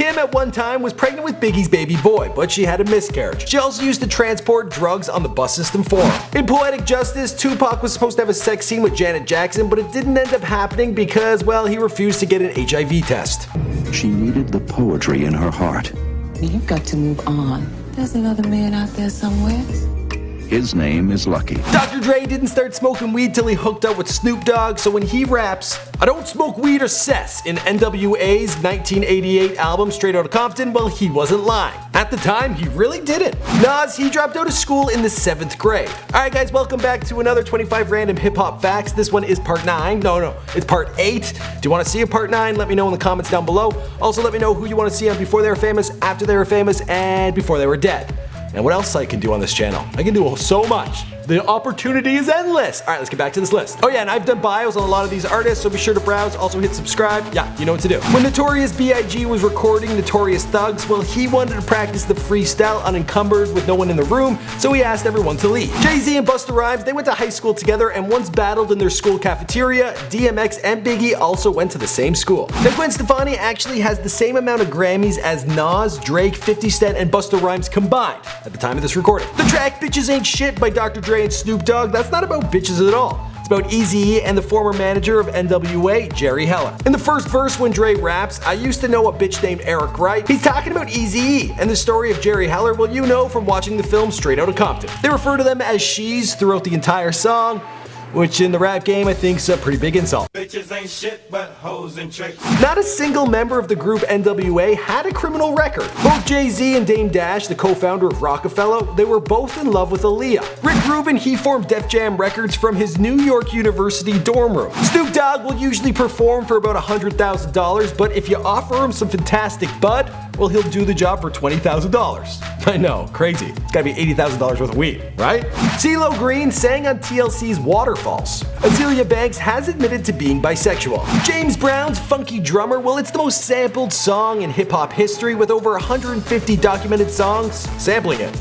Kim at one time was pregnant with Biggie's baby boy, but she had a miscarriage. She also used to transport drugs on the bus system for him. In Poetic Justice, Tupac was supposed to have a sex scene with Janet Jackson, but it didn't end up happening because, well, he refused to get an HIV test. She needed the poetry in her heart. You've got to move on. There's another man out there somewhere. His name is Lucky. Dr. Dre didn't start smoking weed till he hooked up with Snoop Dogg, so when he raps, "I don't smoke weed or cess" in NWA's 1988 album Straight Outta Compton, well, he wasn't lying. At the time, he really didn't. Nuz, he dropped out of school in the 7th grade. Alright guys, welcome back to another 25 random hip-hop facts. This one is part 9. No, it's part 8. Do you want to see a part 9? Let me know in the comments down below. Also, let me know who you want to see on Before They Were Famous, After They Were Famous, and Before They Were Dead. And what else I can do on this channel? I can do so much. The opportunity is endless. Alright, let's get back to this list. Oh yeah, and I've done bios on a lot of these artists, so be sure to browse. Also hit subscribe. Yeah, you know what to do. When Notorious B.I.G. was recording Notorious Thugs, well, he wanted to practice the freestyle unencumbered with no one in the room, so he asked everyone to leave. Jay-Z and Busta Rhymes, they went to high school together and once battled in their school cafeteria. DMX and Biggie also went to the same school. Now Gwen Stefani actually has the same amount of Grammys as Nas, Drake, 50 Cent, and Busta Rhymes combined at the time of this recording. The track Bitches Ain't Shit by Dr. Dre and Snoop Dogg, that's not about bitches at all. It's about Eazy-E and the former manager of NWA, Jerry Heller. In the first verse when Dre raps, "I used to know a bitch named Eric Wright," he's talking about Eazy-E, and the story of Jerry Heller, well, you know from watching the film Straight Outta Compton. They refer to them as she's throughout the entire song, which in the rap game I think is a pretty big insult. Bitches ain't shit but hoes and tricks. Not a single member of the group NWA had a criminal record. Both Jay-Z and Dame Dash, the co-founder of Rockefeller, they were both in love with Aaliyah. Rick Rubin, he formed Def Jam Records from his New York University dorm room. Snoop Dogg will usually perform for about $100,000, but if you offer him some fantastic bud, well, he'll do the job for $20,000. I know, crazy. It's gotta be $80,000 worth of weed, right? CeeLo Green sang on TLC's Waterfalls. Azealia Banks has admitted to being bisexual. James Brown's Funky Drummer, well, it's the most sampled song in hip-hop history with over 150 documented songs sampling it.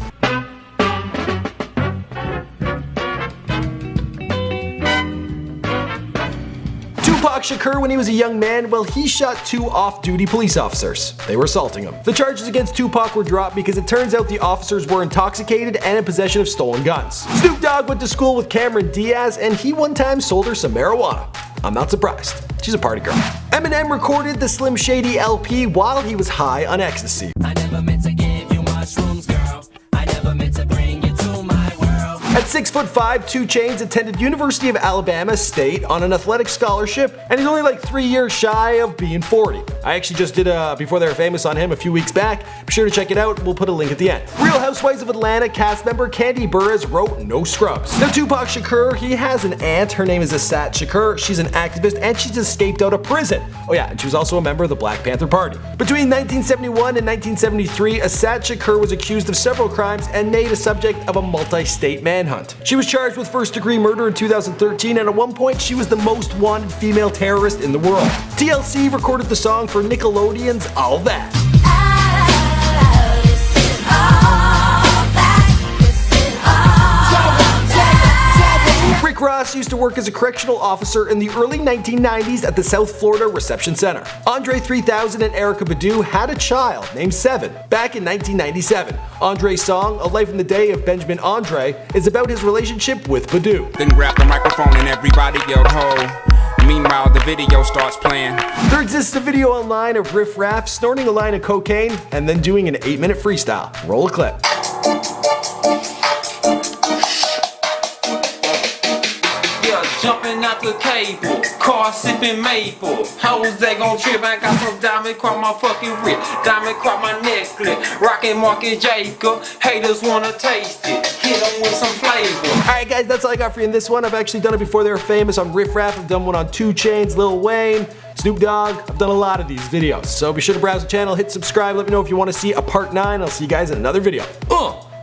Tupac Shakur, when he was a young man, well, he shot 2 off-duty police officers. They were assaulting him. The charges against Tupac were dropped because it turns out the officers were intoxicated and in possession of stolen guns. Snoop Dogg went to school with Cameron Diaz, and he one time sold her some marijuana. I'm not surprised. She's a party girl. Eminem recorded the Slim Shady LP while he was high on ecstasy. I never meant to give you mushrooms, girl. I never meant to bring you to my world. At 6'5", 2 Chainz attended University of Alabama State on an athletic scholarship, and he's only like 3 years shy of being 40. I actually just did a Before They Were Famous on him a few weeks back. Be sure to check it out. We'll put a link at the end. Real Housewives of Atlanta cast member Kandi Burruss wrote No Scrubs. Now Tupac Shakur, he has an aunt. Her name is Assat Shakur. She's an activist and she's escaped out of prison. Oh yeah, and she was also a member of the Black Panther Party. Between 1971 and 1973, Assat Shakur was accused of several crimes and made a subject of a multi-state manhunt. She was charged with first-degree murder in 2013, and at one point she was the most wanted female terrorist in the world. TLC recorded the song for Nickelodeon's All That. Rick Ross used to work as a correctional officer in the early 1990s at the South Florida Reception Center. Andre 3000 and Erykah Badu had a child named Seven back in 1997. Andre's song, A Life in the Day of Benjamin Andre, is about his relationship with Badu. Then grab the microphone and everybody yelled ho. Meanwhile, the video starts playing. There exists a video online of Riff Raff snorting a line of cocaine and then doing an 8-minute freestyle. Roll a clip. Jumping out the cable, car sipping maple. How was that gon' trip? I got some diamond crop my fucking wrist, diamond crop my necklace, rockin' Market Jacob. Haters wanna taste it, hit them with some flavor. Alright guys, that's all I got for you in this one. I've actually done it before they were famous on Riff Raff. I've done one on 2 Chainz, Lil Wayne, Snoop Dogg. I've done a lot of these videos. So be sure to browse the channel, hit subscribe, let me know if you want to see a part 9. I'll see you guys in another video.